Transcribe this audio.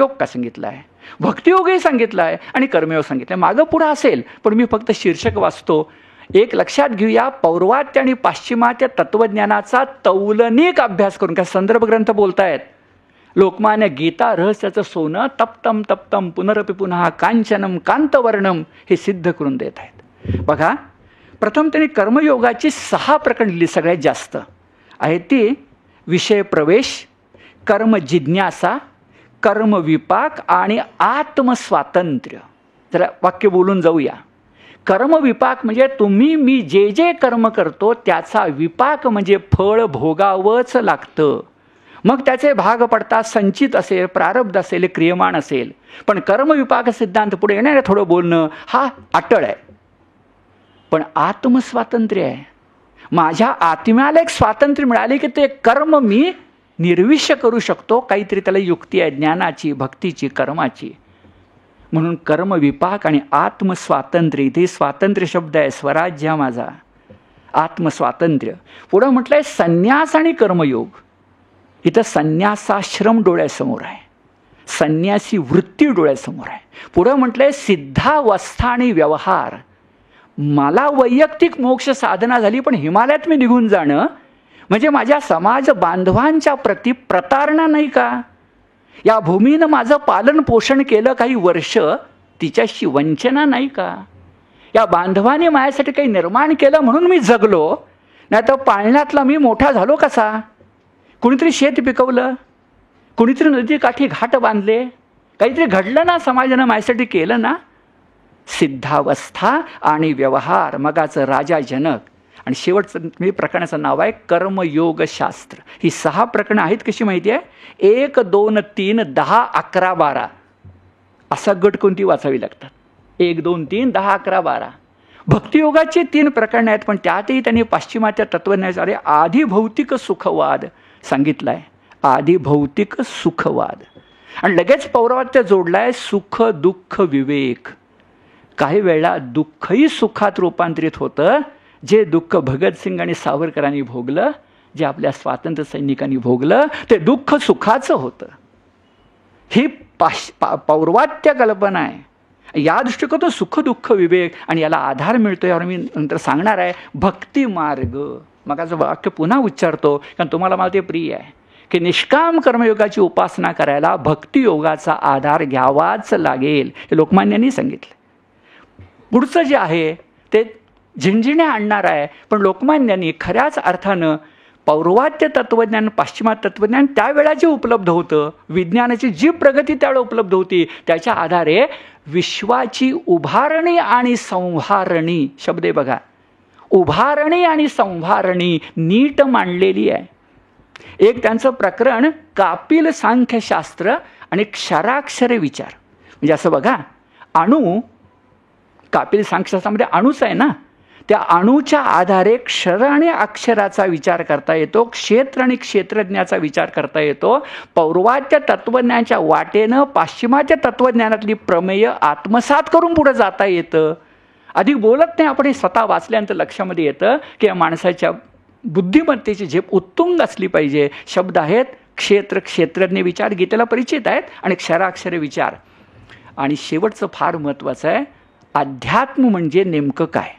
श्लोक का सांगितला आहे, भक्तियोगही सांगितला आहे आणि कर्मयोग सांगितलं आहे. मागं पुढं असेल, पण मी फक्त शीर्षक वाचतो. एक लक्षात घेऊया, पौर्वात्य आणि पाश्चिमात्य तत्वज्ञानाचा तौलनिक अभ्यास करून, काय संदर्भ ग्रंथ बोलतायत. लोकमान्य गीता रहस्याचं सोनं तप्तम तप्तम पुनरपि पुन्हा कांचनम कांतवर्णम हे सिद्ध करून देत आहेत. बघा, प्रथम त्यांनी कर्मयोगाची 6 प्रकरण लिहिली. सगळ्यात जास्त आहे ती विषय प्रवेश, कर्म जिज्ञासा, कर्म विपाक आणि आत्मस्वातंत्र्य. जरा वाक्य बोलून जाऊया. कर्म विपाक म्हणजे तुम्ही मी जे जे कर्म करतो त्याचा विपाक म्हणजे फळ भोगावंच लागतं. मग त्याचे भाग पडतात, संचित असेल, प्रारब्ध असेल, क्रियमाण असेल. पण कर्मविपाक सिद्धांत पुढे येणारे थोडं बोलणं हा अटळ आहे. पण आत्मस्वातंत्र्य आहे. माझ्या आत्म्याला एक स्वातंत्र्य मिळाले की ते कर्म मी निर्विष्य करू शकतो. काहीतरी त्याला युक्ती आहे, ज्ञानाची, भक्तीची, कर्माची. म्हणून कर्मविपाक आणि आत्मस्वातंत्र्य, इथे स्वातंत्र्य शब्द आहे, स्वराज्य माझा, आत्मस्वातंत्र्य. पुढं म्हटलंय संन्यास आणि कर्मयोग. इथं संन्यासाश्रम डोळ्यासमोर आहे, संन्यासी वृत्ती डोळ्यासमोर आहे. पुढं म्हटलंय सिद्धावस्था आणि व्यवहार. मला वैयक्तिक मोक्ष साधना झाली, पण हिमालयात मी निघून जाणं म्हणजे माझ्या समाज बांधवांच्या प्रती प्रतारणा नाही का? या भूमीनं माझं पालन पोषण केलं काही वर्ष, तिच्याशी वंचना नाही का? या बांधवांनी माझ्यासाठी काही निर्माण केलं म्हणून मी जगलो, नाही तर पाळण्यातला मी मोठा झालो कसा? कुणीतरी शेत पिकवलं, कुणीतरी नदीकाठी घाट बांधले, काहीतरी घडलं ना, समाजानं माझ्यासाठी केलं ना. सिद्धावस्था आणि व्यवहार, मगाचं राजा जनक. आणि शेवटचं मी प्रकरणाचं नाव आहे कर्मयोगशास्त्र. ही 6 प्रकरणं आहेत. कशी माहिती आहे? 1, 2, 3, 10, 11, 12 असा गट कोणती वाचावी लागतात. 1, 2, 3, 10, 11, 12 भक्तियोगाची 3 प्रकरणं आहेत. पण त्यातही त्यांनी पाश्चिमात्य तत्वज्ञानाद्वारे आधी भौतिक सुखवाद सांगितलाय, आधी भौतिक सुखवाद. आणि लगेच पौर्वात्य जोडलाय सुख दुःख विवेक. काही वेळा दुःखही सुखात रूपांतरित होतं. जे दुःख भगतसिंग आणि सावरकरांनी भोगलं, जे आपल्या स्वातंत्र्य सैनिकांनी भोगलं, ते दुःख सुखाचं होतं. ही पौर्वात्य कल्पना आहे. या दृष्टिकोनातून सुख दुःख विवेक आणि याला आधार मिळतो. यावर मी नंतर सांगणार आहे. भक्ती मार्ग, मगाचं वाक्य पुन्हा उच्चारतो कारण तुम्हाला मला ते प्रिय आहे की निष्काम कर्मयोगाची उपासना करायला भक्तियोगाचा आधार घ्यावाच लागेल, हे लोकमान्यांनी सांगितलं. पुढचं जे आहे ते झिंझिण्या आणणार आहे. पण लोकमान्यांनी खऱ्याच अर्थानं पौर्वात्य तत्वज्ञान, पाश्चिमात्य तत्वज्ञान त्यावेळा जे उपलब्ध होतं, विज्ञानाची जी प्रगती त्यावेळेला उपलब्ध होती, त्याच्या आधारे विश्वाची उभारणी आणि संहारणी, शब्द आहे बघा, उभारणी आणि संहारणी नीट मांडलेली आहे. एक त्यांचं प्रकरण कापिल सांख्यशास्त्र आणि क्षराक्षर विचार. म्हणजे असं बघा, अणू, कापिल सांख्यशास्त्रामध्ये अणूच आहे ना, त्या अणूच्या आधारे क्षर आणि अक्षराचा विचार करता येतो, क्षेत्र आणि क्षेत्रज्ञाचा विचार करता येतो. पौर्वात्य तत्वज्ञानाच्या वाटेनं पाश्चिमात्य तत्वज्ञानातली प्रमेय आत्मसात करून पुढे जाता येतं. अधिक बोलत नाही आपण, हे स्वतः वाचल्यानंतर लक्षामध्ये येतं की या माणसाच्या बुद्धिमत्तेची झेप उत्तुंग असली पाहिजे. शब्द आहेत क्षेत्र, क्षेत्रज्ञ विचार गीतेला परिचित आहेत, आणि क्षराक्षर विचार. आणि शेवटचं फार महत्त्वाचं आहे, अध्यात्म म्हणजे नेमकं काय?